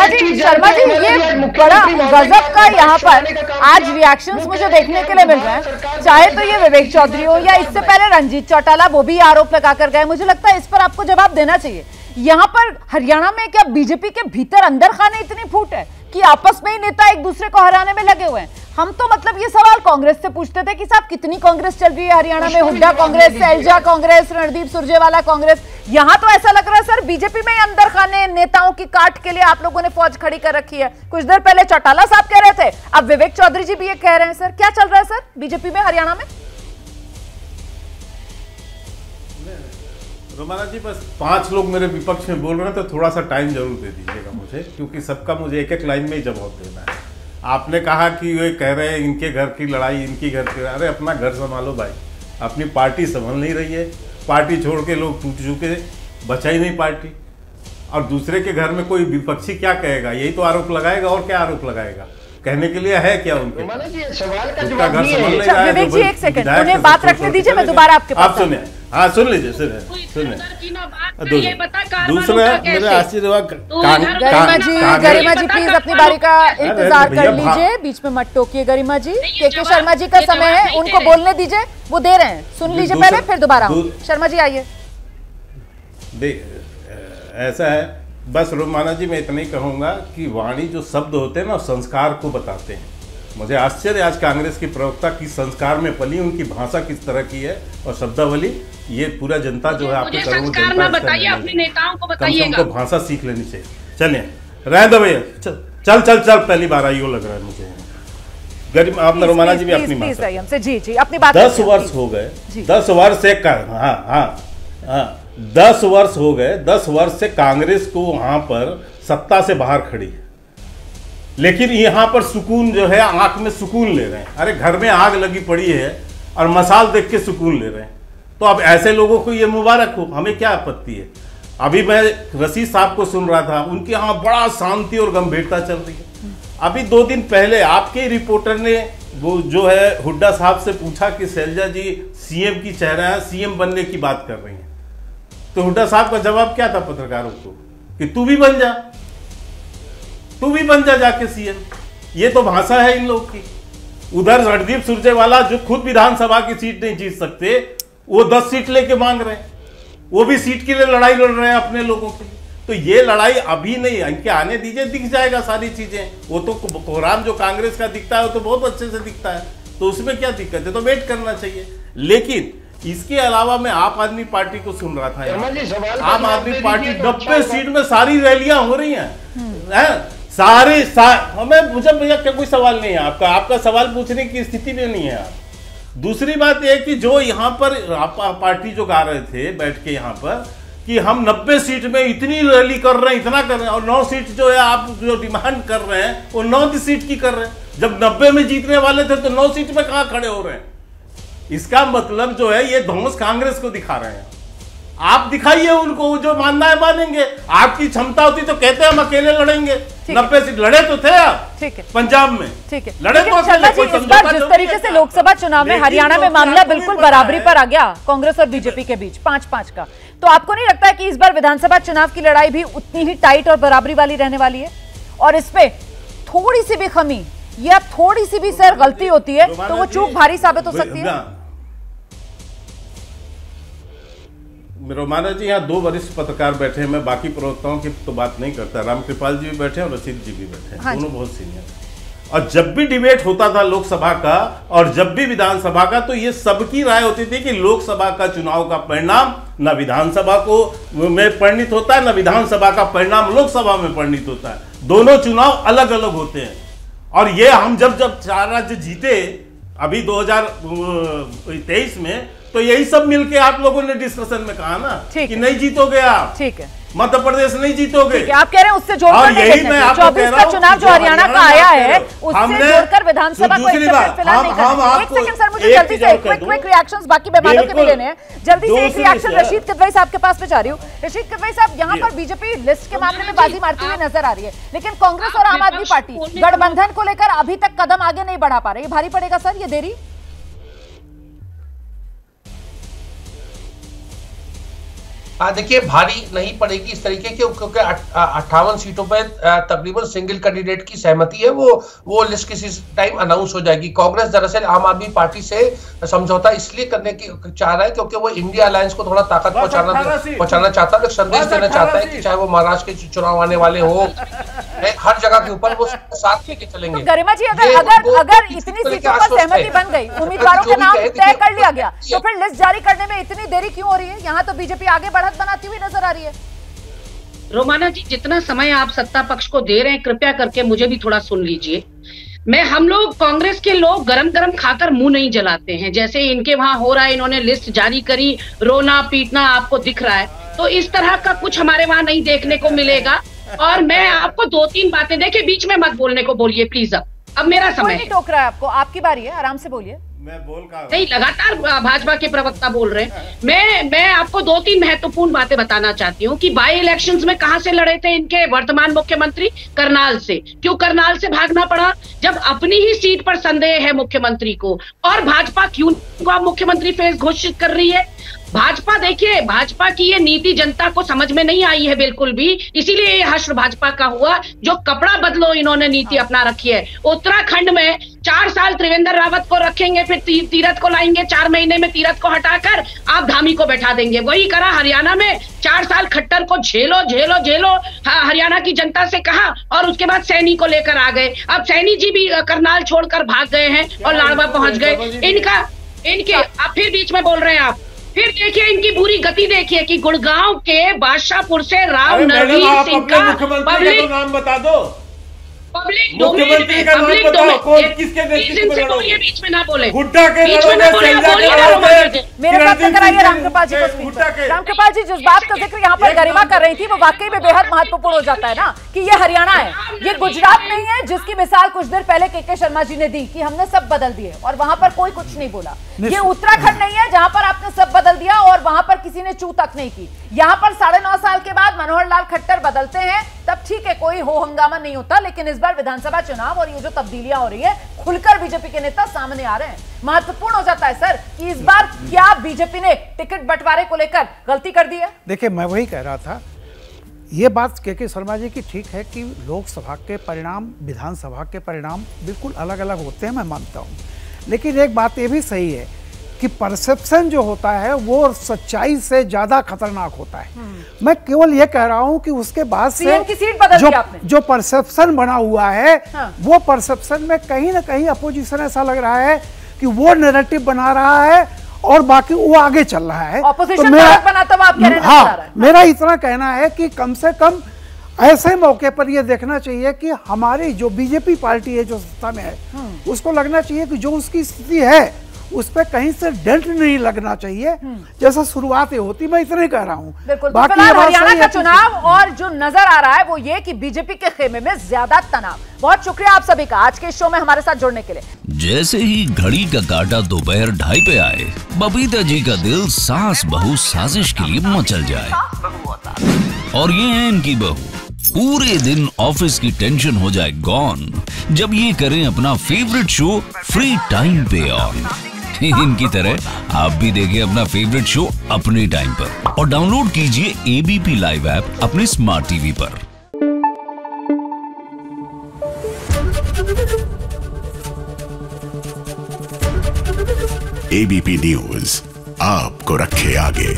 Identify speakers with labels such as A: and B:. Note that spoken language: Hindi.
A: जी, शर्मा जी, ये बड़ा गजब का यहाँ पर आज रिएक्शंस मुझे देखने के लिए मिल रहे हैं, चाहे तो ये विवेक चौधरी हो या इससे पहले रंजीत चौटाला, वो भी आरोप लगाकर गए। मुझे लगता है इस पर आपको जवाब देना चाहिए। यहाँ पर हरियाणा में क्या बीजेपी के भीतर अंदर खाने इतनी फूट है कि आपस में ही नेता एक दूसरे को हराने में लगे हुए हैं? हम तो मतलब ये सवाल कांग्रेस से पूछते थे कि साहब कितनी कांग्रेस चल रही है हरियाणा में, हुड्डा कांग्रेस, सैलजा कांग्रेस, रणदीप सुरजेवाला कांग्रेस। यहाँ तो ऐसा लग रहा है सर बीजेपी में अंदर खाने नेताओं की काट के लिए आप लोगों ने फौज खड़ी कर रखी है। कुछ देर पहले चौटाला साहब कह रहे थे, अब विवेक चौधरी जी भी ये कह रहे हैं। सर क्या चल रहा है सर बीजेपी में हरियाणा में?
B: रोमाना जी, बस 5 लोग मेरे विपक्ष में बोल रहे हैं तो थोड़ा सा टाइम जरूर दे दीजिएगा मुझे, क्योंकि सबका मुझे एक एक लाइन में ही जवाब देना है। आपने कहा कि वे कह रहे हैं इनके घर की लड़ाई, इनकी घर की, अरे अपना घर संभालो भाई, अपनी पार्टी संभल नहीं रही है। पार्टी छोड़ के लोग टूट चुके, बचा ही नहीं पार्टी, और दूसरे के घर में कोई विपक्षी क्या कहेगा? यही तो आरोप लगाएगा, और क्या आरोप लगाएगा? कहने के लिए है क्या उनके?
C: सवाल का
B: जवाब
C: नहीं है।
A: विवेक जी एक सेकंड, उन्हें बात रखने दीजिए, मैं दोबारा आपके पास।
B: आप सुनिए, हाँ सुन लीजिए, सुनिए। दूसरा मेरा आशीर्वाद,
A: गरिमा जी प्लीज अपनी बारी का इंतजार कर लीजिए, बीच में मत टोकिए। गरिमा जी, के शर्मा जी का समय है, उनको बोलने दीजिए, वो दे रहे हैं, सुन लीजिए पहले, फिर दोबारा। शर्मा जी आइए।
B: ऐसा है, बस रोमाना जी मैं इतना ही कहूँगा कि वाणी जो शब्द होते हैं ना, संस्कार को बताते हैं। मुझे आश्चर्य आज कांग्रेस की प्रवक्ता किस संस्कार में पली, उनकी भाषा किस तरह की है और शब्दावली, ये पूरा जनता जो है आपके करोड़ों जनता
D: बताइए, अपने नेताओं को बताइएगा।
B: उनको भाषा सीख लेनी चाहिए। चलिए रह दो भैया, चल चल चल, पहली बार आई हो लग रहा है मुझे। गरीब आप रोमाना जी भी अपनी बात,
A: जी जी अपनी बात।
B: 10 वर्ष हो गए, 10 वर्ष से, हाँ 10 वर्ष हो गए, 10 वर्ष से कांग्रेस को वहां पर सत्ता से बाहर खड़ी है, लेकिन यहाँ पर सुकून जो है, आंख में सुकून ले रहे हैं। अरे घर में आग लगी पड़ी है और मसाल देख के सुकून ले रहे हैं, तो अब ऐसे लोगों को ये मुबारक हो, हमें क्या आपत्ति है? अभी मैं रशीद साहब को सुन रहा था, उनके यहाँ बड़ा शांति और गंभीरता चल रही है। अभी 2 दिन पहले आपके रिपोर्टर ने वो जो है हुड्डा साहब से पूछा कि शैलजा जी सीएम की चेहरा है, सीएम बनने की बात कर रही हैं, तो हुड्डा साहब का जवाब क्या था पत्रकारों को कि तू भी बन जा, तू भी बन जा जाके सीएम। ये तो भाषा है इन लोग की। उधर रणदीप सुरजेवाला जो खुद विधानसभा की सीट नहीं जीत सकते, वो 10 सीट लेके मांग रहे हैं, वो भी सीट के लिए लड़ाई लड़ रहे हैं अपने लोगों के लिए। तो ये लड़ाई अभी नहीं, इनके आने दीजिए, दिख जाएगा सारी चीजें। वो तो कोहराम जो कांग्रेस का दिखता है वो तो बहुत अच्छे से दिखता है, तो उसमें क्या दिक्कत है? तो वेट करना चाहिए। लेकिन इसके अलावा मैं आप आदमी पार्टी को सुन रहा था, आम आदमी पार्टी 90 सीट में सारी रैलियां हो रही हैं, हमें मुझे भैया कोई सवाल नहीं है आपका सवाल पूछने की स्थिति में नहीं है आप। दूसरी बात यह कि जो यहाँ पर पार्टी जो गा रहे थे बैठ के यहाँ पर कि हम 90 सीट में इतनी रैली कर रहे हैं, इतना कर रहे हैं, और 9 सीट जो है आप जो डिमांड कर रहे हैं वो 9 सीट की कर रहे हैं। जब 90 में जीतने वाले थे तो 9 सीट में कहाँ खड़े हो रहे हैं? इसका मतलब जो है ये धौंस कांग्रेस को दिखा रहे हैं। आप दिखाइए उनको, जो मानना है मानेंगे। आपकी क्षमता होती तो कहते हैं हम अकेले लड़ेंगे, 90 सीट लड़े तो थे आप, ठीक है, पंजाब में, ठीक है, लड़े तो
A: इस बार जिस तरीके से लोकसभा चुनाव में हरियाणा में मामला बिल्कुल बराबरी पर आ गया कांग्रेस और बीजेपी के बीच 5-5 का, तो आपको नहीं लगता है कि इस बार विधानसभा चुनाव की लड़ाई भी उतनी ही टाइट और बराबरी वाली रहने वाली है? और इसमें थोड़ी सी भी कमी या थोड़ी सी भी सर गलती होती है तो वो चूक भारी साबित हो सकती है।
B: रोमाना जी, यहाँ 2 वरिष्ठ पत्रकार बैठे हैं, मैं बाकी प्रवक्ताओं की तो बात नहीं करता। रामकृपाल जी भी बैठे और रशीद जी भी बैठे हैं, दोनों बहुत सीनियर। और जब भी डिबेट होता था लोकसभा का और जब भी विधानसभा का, तो ये सबकी राय होती थी कि लोकसभा का चुनाव का परिणाम न विधानसभा को में परिणित होता है, न विधानसभा का परिणाम लोकसभा में परिणित होता है। दोनों चुनाव अलग अलग होते हैं। और ये हम जब 4 राज्य जीते अभी 2023 में, तो यही सब मिलके आप लोगों ने डिस्कशन में कहा ना कि नहीं जीतोगे आप, ठीक है, मध्य प्रदेश नहीं जीतोगे।
A: आप कह रहे हैं उससे जोड़कर,
B: यही मैं आपको कह रहा हूं,
A: चुनाव जो हरियाणा का आया है उससे जोड़कर विधानसभा को फिलहाल नहीं करना। एक सेकंड सर, मुझे जल्दी से क्विक रिएक्शंस बाकी मेहमानों के भी लेने हैं। जल्दी से एक रिएक्शन रशीद किदवई साहब के पास में जा रही हूँ। रशीद किदवई साहब, यहाँ पर बीजेपी लिस्ट के मामले में बाजी मारती हुई नजर आ रही है, लेकिन कांग्रेस और आम आदमी पार्टी गठबंधन को लेकर अभी तक कदम आगे नहीं बढ़ा पा रही। ये भारी पड़ेगा सर ये देरी?
C: देखिए भारी नहीं पड़ेगी इस तरीके की, क्योंकि 58 सीटों पे तकरीबन सिंगल कैंडिडेट की सहमति है। वो लिस्ट किसी टाइम अनाउंस हो जाएगी। कांग्रेस दरअसल आम आदमी पार्टी से समझौता इसलिए करने की चाह रहा है क्योंकि वो इंडिया अलायंस को थोड़ा ताकत पहुंचाना चाहता है, संदेश देना चाहता है कि चाहे वो महाराष्ट्र के चुनाव आने वाले हो, हर जगह के ऊपर वो साथ लेके चलेंगे।
A: गरिमा जी, अगर इतनी सीटों पर सहमति बन गई, उम्मीदवारों का नाम तय कर लिया गया, तो फिर लिस्ट जारी करने में इतनी देरी क्यों हो रही है? यहाँ तो बीजेपी आगे बढ़त बनाती हुई नजर आ रही है।
D: रोमाना जी, जितना समय आप सत्ता पक्ष को दे रहे हैं, कृपया करके मुझे भी थोड़ा सुन लीजिए। हम लोग कांग्रेस के लोग गरम गरम खाकर मुंह नहीं जलाते हैं। जैसे इनके वहां हो रहा है, इन्होंने लिस्ट जारी करी, रोना पीटना आपको दिख रहा है, तो इस तरह का कुछ हमारे वहां नहीं देखने को मिलेगा। और मैं आपको 2-3 बातें, देखिए बीच में मत बोलने को बोलिए प्लीज। अब मेरा समय
A: नहीं टोक रहा है आपको, आपकी बारी है, आराम से बोलिए।
B: मैं बोल का
D: नहीं, लगातार भाजपा के प्रवक्ता बोल रहे हैं। मैं आपको 2-3 महत्वपूर्ण बातें बताना चाहती हूँ कि बाई इलेक्शंस में कहां से लड़े थे इनके वर्तमान मुख्यमंत्री? करनाल से। क्यों करनाल से भागना पड़ा? जब अपनी ही सीट पर संदेह है मुख्यमंत्री को, और भाजपा क्यों को मुख्यमंत्री फेस घोषित कर रही है? भाजपा, देखिए भाजपा की ये नीति जनता को समझ में नहीं आई है बिल्कुल भी, इसीलिए ये हश्र भाजपा का हुआ। जो कपड़ा बदलो इन्होंने नीति अपना रखी है। उत्तराखंड में 4 साल त्रिवेंद्र रावत को रखेंगे, फिर तीरथ को लाएंगे, 4 महीने में तीरथ को हटाकर आप धामी को बैठा देंगे। वही करा हरियाणा में, 4 साल खट्टर को झेलो झेलो झेलो, हरियाणा की जनता से कहा, और उसके बाद सैनी को लेकर आ गए। अब सैनी जी भी करनाल छोड़कर भाग गए हैं और लाड़वा पहुंच गए। इनके आप फिर बीच में बोल रहे हैं आप। फिर देखिए इनकी बुरी गति देखिए कि गुड़गांव के बादशाहपुर से राव नरवीर सिंह का
B: पब्लिक नाम बता दो,
D: पब्लिक मुख्यमंत्री का नाम बताओ, कौन किसके नेतृत्व में लड़ोगे? बीच में ना बोले,
B: गुड्डा के
A: मेरे साथ कराइए रामकृपाल जी को। रामकृपाल जी, जिस बात का जिक्र यहाँ पर गरिमा कर रही थी वो वाकई में बेहद महत्वपूर्ण हो जाता है ना, कि ये हरियाणा है, ये गुजरात नहीं है, जिसकी मिसाल कुछ देर पहले के शर्मा जी ने दी कि हमने सब बदल दिए और वहां पर कोई कुछ नहीं बोला। ये उत्तराखंड नहीं है जहां पर आपने सब बदल दिया और वहां पर किसी ने चू तक नहीं की। यहाँ पर 9.5 साल के बाद मनोहर लाल खट्टर बदलते हैं, तब ठीक है, कोई हो हंगामा नहीं होता। लेकिन इस बार विधानसभा चुनाव और ये जो तब्दीलियां हो रही है, खुलकर बीजेपी के नेता सामने आ रहे हैं। महत्वपूर्ण हो जाता है सर कि इस बार क्या बीजेपी ने टिकट बंटवारे को लेकर गलती कर दी है?
E: देखिए, मैं वही कह रहा था, ये बात के शर्मा जी की ठीक है कि लोकसभा के परिणाम विधानसभा के परिणाम बिल्कुल अलग अलग होते हैं, मैं मानता हूँ। लेकिन एक बात ये भी सही है कि परसेप्शन जो होता है वो सच्चाई से ज्यादा खतरनाक होता है। मैं केवल ये कह रहा हूं कि उसके बाद से
A: सीएम की सीट बदल दी आपने।
E: जो परसेप्शन बना हुआ है, वो परसेप्शन में कहीं ना कहीं अपोजिशन ऐसा लग रहा है कि वो नैरेटिव बना रहा है और बाकी वो आगे चल रहा है।
A: तो
E: मेरा इतना कहना है कि कम से कम ऐसे मौके पर ये देखना चाहिए कि हमारी जो बीजेपी पार्टी है जो सत्ता में है, उसको लगना चाहिए कि जो उसकी स्थिति है उस पर कहीं से डेंट नहीं लगना चाहिए, जैसा शुरुआतें होती। मैं इतना ही कह रहा हूँ।
A: बाकी हरियाणा का चुनाव और जो नजर आ रहा है वो ये कि बीजेपी के खेमे में ज्यादा तनाव। बहुत शुक्रिया आप सभी का आज के शो में हमारे साथ जुड़ने के लिए।
F: जैसे ही घड़ी का काटा दोपहर 2:30 पे आए, बबीता जी का दिल सास बहू साजिश के लिए मचल जाए। और ये है इनकी बहू, पूरे दिन ऑफिस की टेंशन हो जाए गॉन जब ये करें अपना फेवरेट शो फ्री टाइम पे ऑन। इनकी तरह आप भी देखिए अपना फेवरेट शो अपने टाइम पर और डाउनलोड कीजिए एबीपी लाइव ऐप अपने स्मार्ट टीवी पर।
G: एबीपी न्यूज आपको रखे आगे।